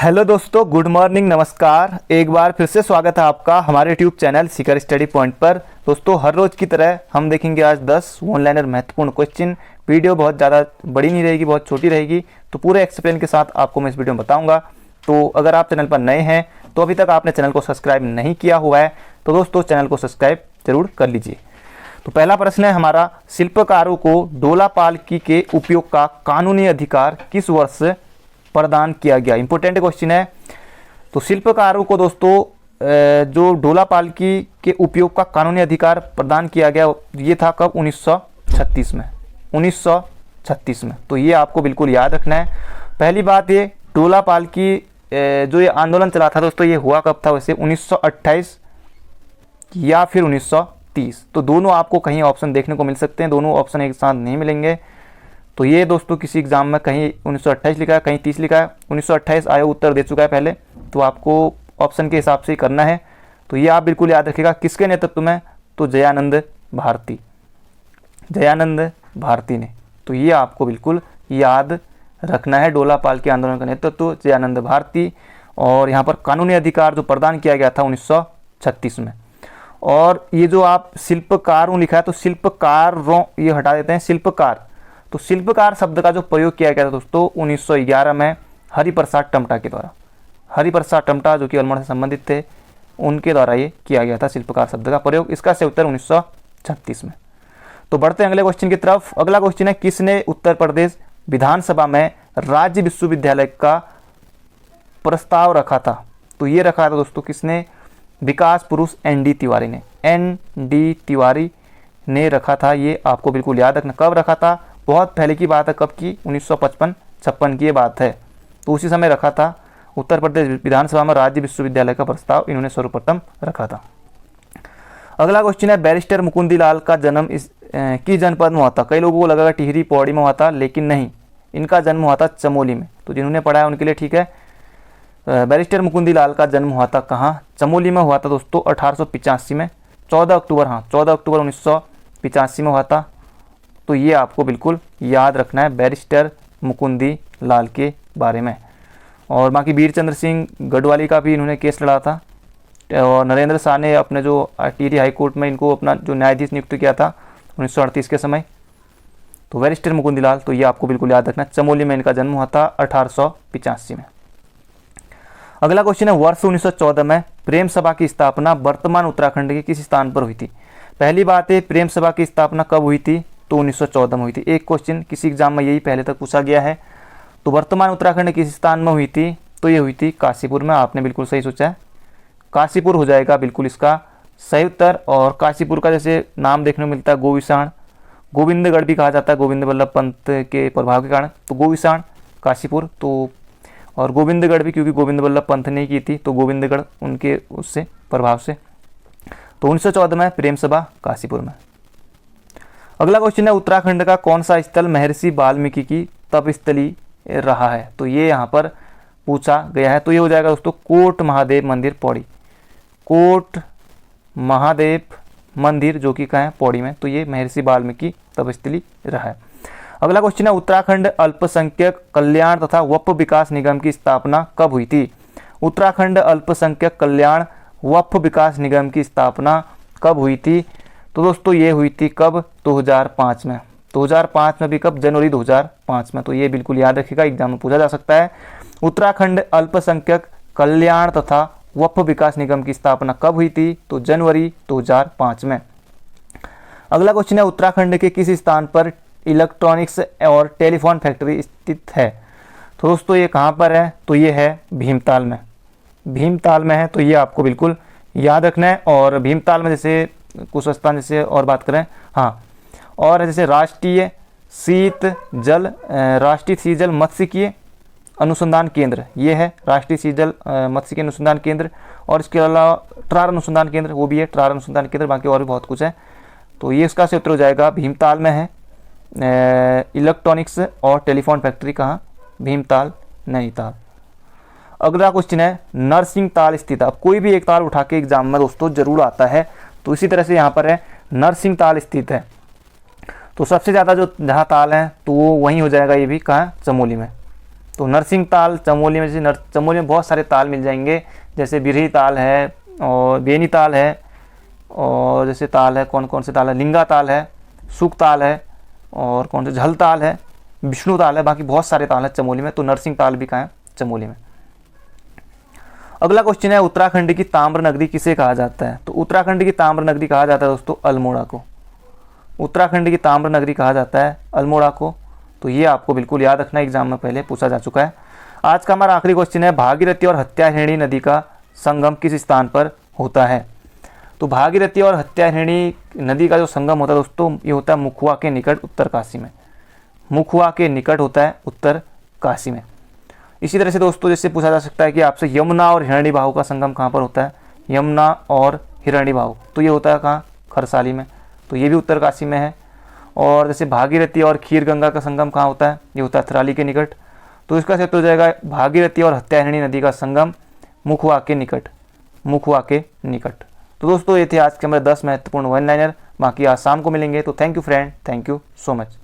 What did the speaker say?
Hello दोस्तों, good morning, नमस्कार। एक बार फिर से स्वागत है आपका हमारे यूट्यूब चैनल शिखर स्टडी पॉइंट पर। दोस्तों, हर रोज़ की तरह हम देखेंगे आज 10 ऑनलाइन महत्वपूर्ण क्वेश्चन। वीडियो बहुत ज़्यादा बड़ी नहीं रहेगी, बहुत छोटी रहेगी, तो पूरे एक्सप्लेन के साथ आपको मैं इस वीडियो में बताऊंगा। तो अगर आप चैनल पर नए हैं तो अभी तक आपने चैनल को सब्सक्राइब नहीं किया हुआ है तो दोस्तों चैनल को सब्सक्राइब जरूर कर लीजिए। तो पहला प्रश्न है हमारा, शिल्पकारों को डोला पालकी के उपयोग का कानूनी अधिकार किस वर्ष प्रदान किया गया? इंपॉर्टेंट क्वेश्चन है। तो शिल्पकारों को दोस्तों जो डोला पालकी के उपयोग का कानूनी अधिकार प्रदान किया गया ये था कब? 1936 में। 1936 में। तो ये आपको बिल्कुल याद रखना है। पहली बात, ये डोला पालकी जो ये आंदोलन चला था दोस्तों, ये हुआ कब था? वैसे 1928 या फिर 1930। तो दोनों आपको कहीं ऑप्शन देखने को मिल सकते हैं, दोनों ऑप्शन एक साथ नहीं मिलेंगे। तो ये दोस्तों किसी एग्जाम में कहीं 1928 लिखा है, कहीं 30 लिखा है। 1928 आयोग उत्तर दे चुका है पहले, तो आपको ऑप्शन के हिसाब से ही करना है। तो ये आप बिल्कुल याद रखिएगा। किसके नेतृत्व में? तो दयानंद भारती, दयानंद भारती ने। तो ये आपको बिल्कुल याद रखना है। डोला पालकी आंदोलन का नेतृत्व दयानंद भारती। और यहाँ पर कानूनी अधिकार जो प्रदान किया गया था 1936 में। और ये जो आप शिल्पकारों लिखा है, तो शिल्पकारों ये हटा देते हैं, शिल्पकार। तो शिल्पकार शब्द का जो प्रयोग किया गया था दोस्तों 1911 में हरिप्रसाद टमटा के द्वारा। हरिप्रसाद टमटा जो कि अल्मोड़ा से संबंधित थे, उनके द्वारा ये किया गया था शिल्पकार शब्द का प्रयोग। इसका से उत्तर 1936 में। तो बढ़ते हैं अगले क्वेश्चन की तरफ। अगला क्वेश्चन है, किसने उत्तर प्रदेश विधानसभा में राज्य विश्वविद्यालय का प्रस्ताव रखा था? तो ये रखा था दोस्तों किसने? विकास पुरुष एन.डी. तिवारी ने। एन.डी. तिवारी ने रखा था। ये आपको बिल्कुल याद रखना। कब रखा था? बहुत पहले की बात है। कब की? 1955-56 की ये बात है। तो उसी समय रखा था। उत्तर प्रदेश विधानसभा में राज्य विश्वविद्यालय का प्रस्ताव इन्होंने सर्वप्रथम रखा था। अगला क्वेश्चन है, बैरिस्टर मुकुंदीलाल का जन्म किस जनपद में हुआ था? कई लोगों को लगा टिहरी पौड़ी में हुआ था, लेकिन नहीं, इनका जन्म हुआ था चमोली में। तो जिन्होंने पढ़ा है उनके लिए ठीक है। बैरिस्टर मुकुंदीलाल का जन्म हुआ था कहाँ? चमोली में हुआ था दोस्तों 1885 में। 14 अक्टूबर 1985 में हुआ था। तो ये आपको बिल्कुल याद रखना है बैरिस्टर मुकुंदी लाल के बारे में। और बाकी वीरचंद्र सिंह गढ़वाली का भी इन्होंने केस लड़ा था। और नरेंद्र शाह ने अपने जो टिहरी हाई कोर्ट में इनको अपना जो न्यायाधीश नियुक्त किया था 1938 के समय। तो बैरिस्टर मुकुंदी लाल, तो ये आपको बिल्कुल याद रखना। चमोली में इनका जन्म हुआ था 1885 में। अगला क्वेश्चन है, वर्ष 1914 में प्रेम सभा की स्थापना वर्तमान उत्तराखंड के किस स्थान पर हुई थी? पहली बात है, प्रेम सभा की स्थापना कब हुई थी? तो 1914 में हुई थी। एक क्वेश्चन किसी एग्जाम में यही पहले तक पूछा गया है। तो वर्तमान उत्तराखंड किस स्थान में हुई थी? तो ये हुई थी काशीपुर में। आपने बिल्कुल सही सोचा है, काशीपुर हो जाएगा बिल्कुल इसका सही उत्तर। और काशीपुर का जैसे नाम देखने को मिलता है गोविसाण, गोविंदगढ़ भी कहा जाता है गोविंद बल्लभ पंत के प्रभाव के कारण। तो गोविसाण, काशीपुर। तो और गोविंदगढ़ भी क्योंकि गोविंद बल्लभ पंत ने की थी, तो गोविंदगढ़ उनके उससे प्रभाव से। तो 1914 में प्रेम सभा काशीपुर में। अगला क्वेश्चन है, उत्तराखंड का कौन सा स्थल महर्षि वाल्मीकि की तपस्थली रहा है? तो ये यहाँ पर पूछा गया है। तो ये हो जाएगा दोस्तों कोट महादेव मंदिर पौड़ी। कोट महादेव मंदिर जो कि कहाँ है? पौड़ी में। तो ये महर्षि वाल्मीकि तपस्थली रहा है। अगला क्वेश्चन है, उत्तराखंड अल्पसंख्यक कल्याण तथा वक्फ विकास निगम की स्थापना कब हुई थी? उत्तराखंड अल्पसंख्यक कल्याण वक्फ विकास निगम की स्थापना कब हुई थी? तो दोस्तों ये हुई थी कब? 2005 में। 2005 में भी कब? जनवरी 2005 में। तो ये बिल्कुल याद रखिएगा, एग्जाम में पूछा जा सकता है। उत्तराखंड अल्पसंख्यक कल्याण तथा वक्फ विकास निगम की स्थापना कब हुई थी? तो जनवरी 2005 में। अगला क्वेश्चन है, उत्तराखंड के किस स्थान पर इलेक्ट्रॉनिक्स और टेलीफोन फैक्ट्री स्थित है? तो दोस्तों ये कहाँ पर है? तो ये है भीमताल में। भीमताल में है। तो ये आपको बिल्कुल याद रखना है। और भीमताल में जैसे कुछ स्थान जैसे और बात करें, हाँ, और जैसे राष्ट्रीय शीत जल मत्स्यिकीय अनुसंधान केंद्र, ये है राष्ट्रीय शीत जल मत्स्यिकीय अनुसंधान केंद्र। और इसके अलावा ट्रार अनुसंधान केंद्र, वो भी है ट्रार अनुसंधान केंद्र। बाकी और भी बहुत कुछ है। तो ये इसका से उत्तर हो जाएगा भीमताल में है इलेक्ट्रॉनिक्स और टेलीफोन फैक्ट्री। कहाँ? भीमताल, नैनीताल। अगला क्वेश्चन है, नरसिंह ताल स्थित। अब कोई भी एक ताल उठा के एग्जाम में दोस्तों जरूर आता है। तो इसी तरह से यहाँ पर है नरसिंह ताल स्थित है। तो सबसे ज़्यादा जो जहाँ ताल है तो वो वहीं हो जाएगा, ये भी कहाँ? चमोली में। तो तो नरसिंह ताल चमोली में, जैसे चमोली में बहुत सारे ताल मिल जाएंगे, जैसे बिरही ताल है और बेनी ताल है, और जैसे ताल है कौन कौन से ताल है, लिंगा ताल है, सुख ताल है, और कौन से झल ताल है, विष्णु ताल है, बाकी बहुत सारे ताल हैं चमोली में। तो नरसिंह ताल भी कहाँ है, चमोली में। अगला क्वेश्चन है उत्तराखंड की ताम्र नगरी किसे कहा जाता है? तो उत्तराखंड की ताम्र नगरी कहा जाता है दोस्तों अल्मोड़ा को। उत्तराखंड की ताम्र नगरी कहा जाता है अल्मोड़ा को। तो ये आपको बिल्कुल याद रखना, एग्जाम में पहले पूछा जा चुका है। आज का हमारा आखिरी क्वेश्चन है भागीरथी और हत्याहिणी नदी का संगम किस स्थान पर होता है? तो भागीरथी और हत्याहिणी नदी का जो संगम होता है दोस्तों, ये होता है मुखुआ के निकट उत्तरकाशी में। मुखुआ के निकट होता है उत्तरकाशी में। इसी तरह से दोस्तों जैसे पूछा जा सकता है कि आपसे यमुना और हिरण्यबाहु का संगम कहाँ पर होता है? यमुना और हिरण्यबाहु, तो ये होता है कहाँ? खरसाली में। तो ये भी उत्तरकाशी में है। और जैसे भागीरथी और खीर गंगा का संगम कहाँ होता है? ये होता है थराली के निकट। तो इसका क्षेत्र हो जाएगा भागीरथी और हत्याहिणी नदी का संगम मुखुआ के निकट। मुखुआ के निकट। तो दोस्तों ये थे आज के हमारे 10 महत्वपूर्ण वन लाइनर। बाकी आज शाम को मिलेंगे। तो thank you friend, thank you so much.